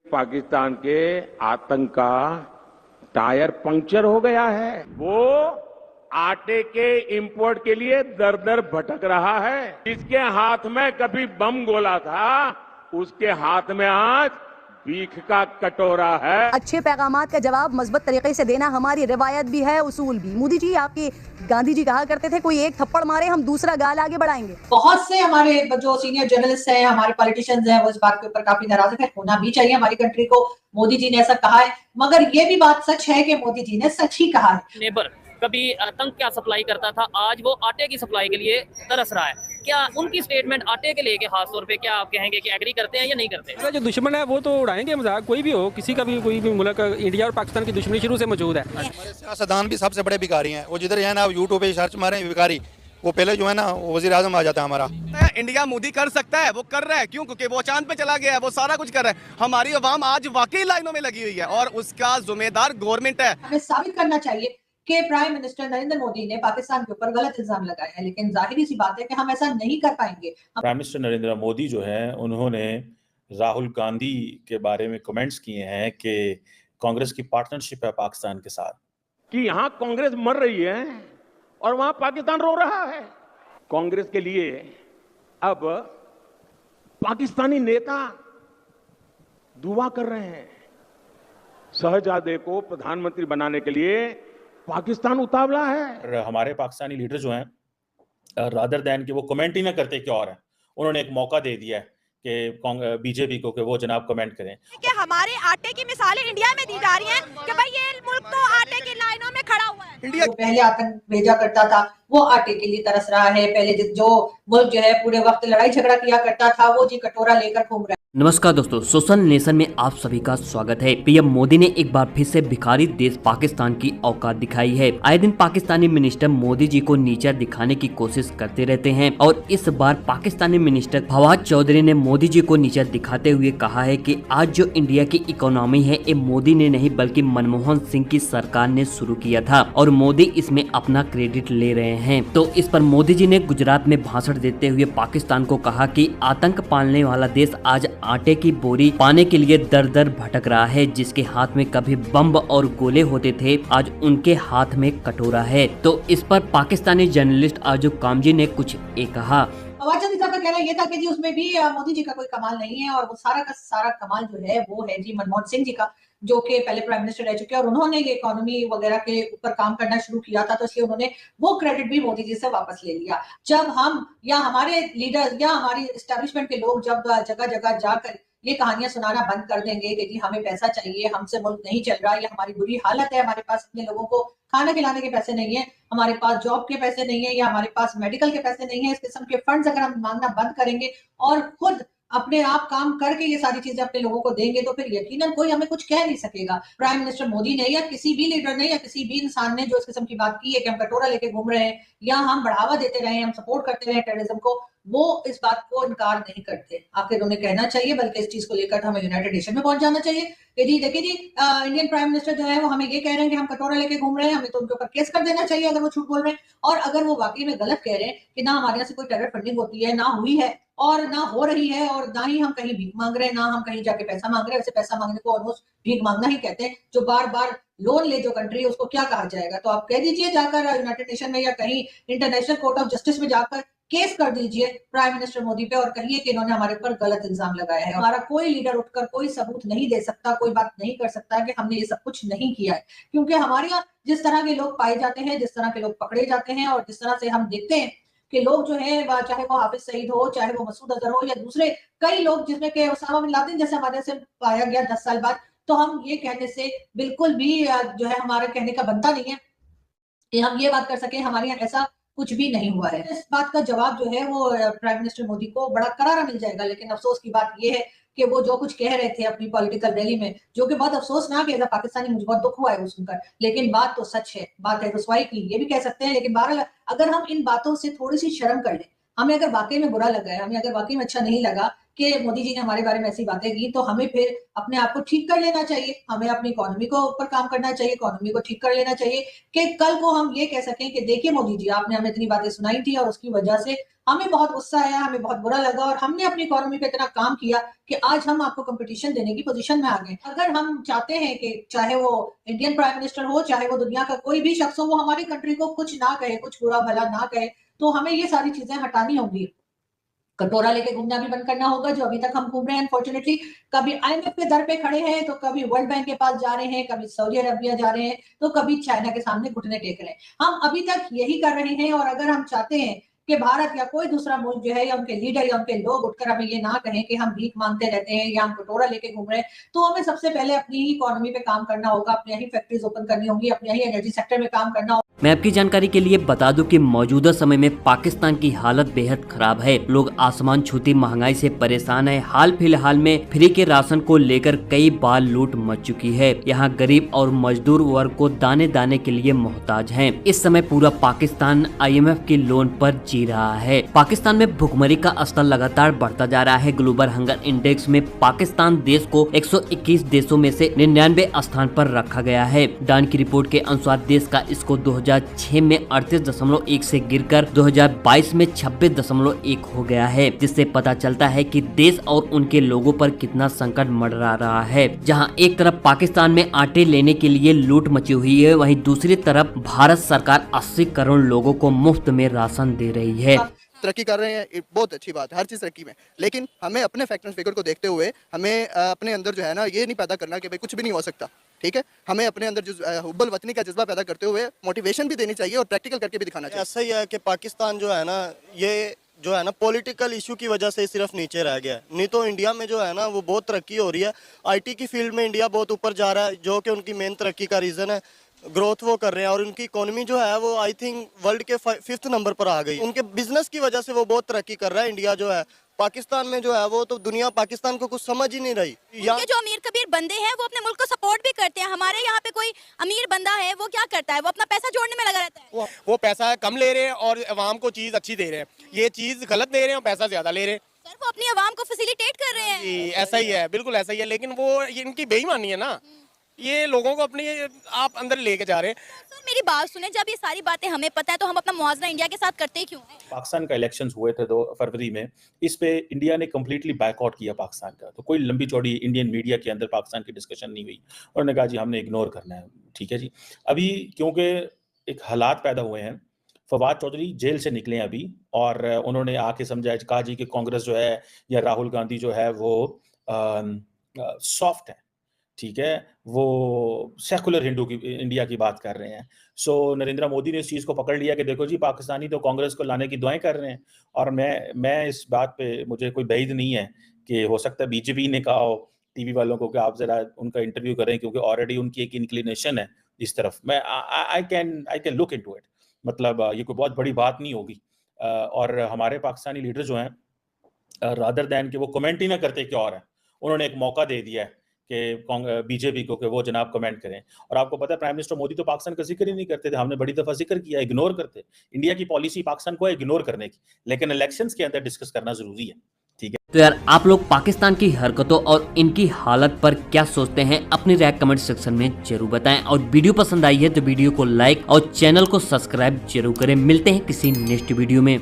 पाकिस्तान के आतंक का टायर पंक्चर हो गया है। वो आटे के इंपोर्ट के लिए दर दर भटक रहा है। जिसके हाथ में कभी बम गोला था, उसके हाथ में आज भीख का कटोरा है। अच्छे पैगामात का जवाब मजबूत तरीके से देना हमारी रिवायत भी है, उसूल भी। मोदी जी, आपके गांधी जी कहा करते थे, कोई एक थप्पड़ मारे हम दूसरा गाल आगे बढ़ाएंगे। बहुत से हमारे जो सीनियर जर्नलिस्ट हैं, हमारे पॉलिटिशियंस हैं, वो इस बात के ऊपर काफी नाराज है। होना भी चाहिए हमारी कंट्री को। मोदी जी ने ऐसा कहा है, मगर ये भी बात सच है कि मोदी जी ने सच ही कहा है। नेबर कभी आतंक क्या सप्लाई करता था, आज वो आटे की सप्लाई के लिए तरस रहा है। क्या उनकी स्टेटमेंट आटे के लेके खास तौर पे क्या आप कहेंगे कि एग्री करते हैं या नहीं करते? जो दुश्मन है वो तो उड़ाएंगे मजाक, कोई भी हो, किसी का भी कोई भी मुल्क। इंडिया और पाकिस्तान की दुश्मनी शुरू से मौजूद है। हमारे सियासतदान भी सबसे बड़े भिखारी हैं। वो जिधर है ना, यूट्यूब पे सर्च मारे भिखारी, वो पहले जो है ना वजीर आजम आ जाता है हमारा। इंडिया मोदी कर सकता है, वो कर रहा है। क्यों? क्योंकि वो चांद पे चला गया है, वो सारा कुछ कर रहा है। हमारी अवाम आज वाकई लाइनों में लगी हुई है और उसका जिम्मेदार गवर्नमेंट है। हमें साबित करना चाहिए कि प्राइम मिनिस्टर नरेंद्र मोदी ने पाकिस्तान के ऊपर गलत इल्जाम लगाया है, लेकिन जाहिर सी बात है कि हम ऐसा नहीं कर पाएंगे। प्राइम मिनिस्टर नरेंद्र मोदी जो है, उन्होंने राहुल गांधी के बारे में कमेंट्स किए हैं कि कांग्रेस की पार्टनरशिप है पाकिस्तान के साथ, कि यहां कांग्रेस मर रही है और वहां पाकिस्तान रो रहा है। कांग्रेस के लिए अब पाकिस्तानी नेता दुआ कर रहे हैं। शहजादे को प्रधानमंत्री बनाने के लिए पाकिस्तान उतावला है। हमारे पाकिस्तानी लीडर जो हैं, रादर दैन कि वो कमेंट ही ना करते क्या और है, उन्होंने एक मौका दे दिया है कि बीजेपी को कि वो जनाब कमेंट करें कि हमारे आटे की मिसालें इंडिया में दी जा रही हैं कि भाई ये मुल्क तो आटे की लाइनों में खड़ा हुआ है। इंडिया पहले आतंक भेजा करता था, वो आटे के लिए तरस रहा है। पहले जो मुल्क जो है पूरे वक्त लड़ाई झगड़ा किया करता था, वो जी कटोरा लेकर घूम रहा है। नमस्कार दोस्तों, सोशल नेशन में आप सभी का स्वागत है। पीएम मोदी ने एक बार फिर से भिखारी देश पाकिस्तान की औकात दिखाई है। आए दिन पाकिस्तानी मिनिस्टर मोदी जी को नीचा दिखाने की कोशिश करते रहते हैं और इस बार पाकिस्तानी मिनिस्टर फवाद चौधरी ने मोदी जी को नीचा दिखाते हुए कहा है कि आज जो इंडिया की इकोनॉमी है, ये मोदी ने नहीं बल्कि मनमोहन सिंह की सरकार ने शुरू किया था और मोदी इसमें अपना क्रेडिट ले रहे हैं। तो इस पर मोदी जी ने गुजरात में भाषण देते हुए पाकिस्तान को कहा कि आतंक पालने वाला देश आज आटे की बोरी पाने के लिए दर दर भटक रहा है। जिसके हाथ में कभी बम और गोले होते थे, आज उनके हाथ में कटोरा है। तो इस पर पाकिस्तानी जर्नलिस्ट आजू कामजी ने कुछ ये कहा। फवाद चौधरी साहब का कहना ये था कि जी उसमें भी मोदी जी का कोई कमाल नहीं है, और वो सारा का सारा कमाल जो है वो है जी मनमोहन सिंह जी का, जो कि पहले प्राइम मिनिस्टर रह चुके हैं और उन्होंने ये इकोनॉमी वगैरह के ऊपर काम करना शुरू किया था, तो इसलिए उन्होंने वो क्रेडिट भी मोदी जी से वापस ले लिया। जब हम या हमारे लीडर या हमारी एस्टेब्लिशमेंट के लोग जब जगह जगह जाकर ये कहानियां सुनाना बंद कर देंगे कि जी हमें पैसा चाहिए, हमसे मुल्क नहीं चल रहा, या हमारी बुरी हालत है, हमारे पास अपने लोगों को खाना खिलाने के पैसे नहीं है, हमारे पास जॉब के पैसे नहीं है, या हमारे पास मेडिकल के पैसे नहीं है, इस किस्म के फंड्स अगर हम मांगना बंद करेंगे और खुद अपने आप काम करके ये सारी चीजें अपने लोगों को देंगे, तो फिर यकीनन कोई हमें कुछ कह नहीं सकेगा। प्राइम मिनिस्टर मोदी ने या किसी भी लीडर ने या किसी भी इंसान ने जो इस किस्म की बात की है कि हम कटोरा लेके घूम रहे हैं या हम बढ़ावा देते रहे, हम सपोर्ट करते रहे टेररिज्म को, वो इस बात को इनकार नहीं करते। आखिर उन्हें कहना चाहिए, बल्कि इस चीज को लेकर हमें यूनाइटेड नेशन में पहुंच जाना चाहिए कि जी देखिए जी, इंडियन प्राइम मिनिस्टर जो है वो हमें ये कह रहे हैं कि हम कटोरा लेके घूम रहे हैं, हमें तो उनके ऊपर केस कर देना चाहिए अगर वो झूठ बोल रहे हैं। और अगर वो वाकई में गलत कह रहे हैं कि ना हमारे यहाँ से कोई टेरर फंडिंग होती है, ना हुई है और ना हो रही है, और ना ही हम कहीं भीख मांग रहे हैं, ना हम कहीं जाके पैसा मांग रहे हैं। वैसे पैसा मांगने को ऑलमोस्ट भीख मांगना ही कहते हैं। जो बार बार लोन ले जो कंट्री, उसको क्या कहा जाएगा? तो आप कह दीजिए जाकर यूनाइटेड नेशन में या कहीं इंटरनेशनल कोर्ट ऑफ जस्टिस में जाकर केस कर दीजिए प्राइम मिनिस्टर मोदी पे और कहिए कि इन्होंने हमारे ऊपर गलत इल्जाम लगाया है। हमारा कोई लीडर उठकर कोई सबूत नहीं दे सकता, कोई बात नहीं कर सकता कि हमने ये सब कुछ नहीं किया है, क्योंकि हमारे यहाँ जिस तरह के लोग पाए जाते हैं, जिस तरह के लोग पकड़े जाते हैं, और जिस तरह से हम देखते हैं कि लोग जो है, चाहे वो हाफिज सईद हो, चाहे वो मसूद अजहर हो, या दूसरे कई लोग जिसमें कि उसामा बिन लादेन जैसे हमारे से पाया गया 10 साल बाद, तो हम ये कहने से बिल्कुल भी जो है हमारे कहने का बनता नहीं है कि हम ये बात कर सके हमारे यहाँ ऐसा कुछ भी नहीं हुआ है। इस बात का जवाब जो है वो प्राइम मिनिस्टर मोदी को बड़ा करारा मिल जाएगा। लेकिन अफसोस की बात ये है कि वो जो कुछ कह रहे थे अपनी पॉलिटिकल रैली में, जो कि बहुत अफसोसनाक है, एज अ पाकिस्तानी मुझे बहुत दुख हुआ है वो सुनकर, लेकिन बात तो सच है, बात है रुसवाई की, ये भी कह सकते हैं। लेकिन बहरहाल अगर हम इन बातों से थोड़ी सी शर्म कर लें, हमें अगर वाकई में बुरा लगा है, हमें अगर वाकई में अच्छा नहीं लगा कि मोदी जी ने हमारे बारे में ऐसी बातें की, तो हमें फिर अपने आप को ठीक कर लेना चाहिए। हमें अपनी इकोनॉमी को ऊपर काम करना चाहिए, इकोनॉमी को ठीक कर लेना चाहिए कि कल को हम ये कह सकें कि देखिए मोदी जी, आपने हमें इतनी बातें सुनाई थी और उसकी वजह से हमें बहुत गुस्सा आया, हमें बहुत बुरा लगा और हमने अपनी इकोनॉमी पे इतना काम किया कि आज हम आपको कंपटीशन देने की पोजीशन में आ गए। अगर हम चाहते हैं कि चाहे वो इंडियन प्राइम मिनिस्टर हो, चाहे वो दुनिया का कोई भी शख्स हो, वो हमारी कंट्री को कुछ ना कहे, कुछ बुरा भला ना कहे, तो हमें ये सारी चीजें हटानी होंगी। कटोरा लेके घूमना भी बंद करना होगा, जो अभी तक हम घूम रहे हैं अनफॉर्चुनेटली। कभी IMF के दर पे खड़े हैं, तो कभी वर्ल्ड बैंक के पास जा रहे हैं, कभी सऊदी अरबिया जा रहे हैं, तो कभी चाइना के सामने घुटने टेक रहे हैं। हम अभी तक यही कर रहे हैं और अगर हम चाहते हैं कि भारत या कोई दूसरा मुल्क जो है या उनके लीडर या उनके लोग उठकर हमें ये ना कहें कि हम भीख मांगते रहते हैं या हम कटोरा लेके घूम रहे हैं, तो हमें सबसे पहले अपनी ही इकोनॉमी पे काम करना होगा, अपनी ही फैक्ट्रीज ओपन करनी होंगी, अपने ही एनर्जी सेक्टर में काम करना होगा। मैं आपकी जानकारी के लिए बता दूं कि मौजूदा समय में पाकिस्तान की हालत बेहद खराब है। लोग आसमान छूती महंगाई से परेशान है। हाल फिलहाल में फ्री के राशन को लेकर कई बार लूट मच चुकी है। यहाँ गरीब और मजदूर वर्ग को दाने दाने के लिए मोहताज हैं। इस समय पूरा पाकिस्तान IMF के लोन पर जी रहा है। पाकिस्तान में भुखमरी का स्तर लगातार बढ़ता जा रहा है। ग्लोबल हंगर इंडेक्स में पाकिस्तान देश को 121 देशों में से 99 स्थान पर रखा गया है। डान की रिपोर्ट के अनुसार देश का स्कोर 2006 में 38.1 से गिरकर 2022 में 26.1 हो गया है, जिससे पता चलता है कि देश और उनके लोगों पर कितना संकट मंडरा रहा है। जहां एक तरफ पाकिस्तान में आटे लेने के लिए लूट मची हुई है, वहीं दूसरी तरफ भारत सरकार 80 करोड़ लोगों को मुफ्त में राशन दे रही है। तरक्की कर रहे हैं, बहुत अच्छी बात है, हर चीज़ तरक्की में, लेकिन हमें अपने फैक्ट एंड फिगर को देखते हुए हमें अपने अंदर जो है ना ये नहीं पैदा करना कि भाई कुछ भी नहीं हो सकता। ठीक है, हमें अपने अंदर जो हुब्बल वतनी का जज्बा पैदा करते हुए मोटिवेशन भी देनी चाहिए और प्रैक्टिकल करके भी दिखाना चाहिए। ऐसा ही है कि पाकिस्तान जो है ना, ये जो है ना पॉलिटिकल इशू की वजह से सिर्फ नीचे रह गया है, नहीं तो इंडिया में जो है ना वो बहुत तरक्की हो रही है। IT की फील्ड में इंडिया बहुत ऊपर जा रहा है, जो कि उनकी मेन तरक्की का रीज़न है। ग्रोथ वो कर रहे हैं और उनकी इकोनॉमी जो है वो आई थिंक वर्ल्ड के 5th नंबर पर आ गई। उनके बिजनेस की वजह से वो बहुत तरक्की कर रहा है। इंडिया जो है पाकिस्तान में जो है वो तो दुनिया पाकिस्तान को कुछ समझ ही नहीं रही। उनके जो अमीर कबीर बंदे हैं वो अपने मुल्क को सपोर्ट भी करते हैं। हमारे यहाँ पे कोई अमीर बंदा है वो क्या करता है, वो अपना पैसा जोड़ने में लगा रहता है। वो पैसा कम ले रहे हैं और अवाम को चीज अच्छी दे रहे हैं। ये चीज गलत दे रहे हैं और पैसा ज्यादा ले रहे हैं। सर वो अपनी अवाम को फैसिलिटेट कर रहे हैं। ऐसा ही है, बिल्कुल ऐसा ही है, लेकिन वो इनकी बेईमानी है ना, ये लोगों को अपनी आप अंदर लेके जा रहे हैं। सर मेरी बात सुने, जब ये सारी बातें हमें पता है तो हम अपना मुआवजा इंडिया के साथ करते ही क्यों हैं? पाकिस्तान का इलेक्शंस हुए थे 2 फरवरी में, इस पे इंडिया ने कम्प्लीटली बायकॉट किया पाकिस्तान का। तो कोई लंबी चौड़ी इंडियन मीडिया के अंदर पाकिस्तान की डिस्कशन नहीं हुई। उन्होंने कहा जी हमने इग्नोर करना है। ठीक है जी, अभी क्योंकि एक हालात पैदा हुए हैं, फवाद चौधरी जेल से निकले अभी और उन्होंने आके समझाया, कहा जी कि कांग्रेस जो है या राहुल गांधी जो है वो सॉफ्ट है। ठीक है, वो सेकुलर हिंदू की इंडिया की बात कर रहे हैं। सो नरेंद्र मोदी ने इस चीज़ को पकड़ लिया कि देखो जी पाकिस्तानी तो कांग्रेस को लाने की दुआएं कर रहे हैं। और मैं इस बात पे मुझे कोई बैद नहीं है कि हो सकता है BJP ने कहा हो टीवी वालों को कि आप जरा उनका इंटरव्यू करें, क्योंकि ऑलरेडी उनकी एक इंक्लिनेशन है इस तरफ। मैं I can look into it, मतलब ये कोई बहुत बड़ी बात नहीं होगी। और हमारे पाकिस्तानी लीडर जो हैं रादर दैन कि वो कमेंट ही ना करते क्या और है, उन्होंने एक मौका दे दिया है कि BJP को कि वो जनाब कमेंट करें। और आपको पता है प्राइम मिनिस्टर मोदी तो पाकिस्तान का जिक्र ही नहीं करते थे, हमने बड़ी दफा जिक्र किया, इग्नोर करते। इंडिया की पॉलिसी पाकिस्तान को है इग्नोर करने की, लेकिन इलेक्शंस के अंदर डिस्कस करना जरूरी है। ठीक है, तो यार आप लोग पाकिस्तान की हरकतों और इनकी हालत पर क्या सोचते हैं, अपनी राय कमेंट सेक्शन में जरूर बताएं। और वीडियो पसंद आई है तो वीडियो को लाइक और चैनल को सब्सक्राइब जरूर करें। मिलते हैं किसी नेक्स्ट वीडियो में।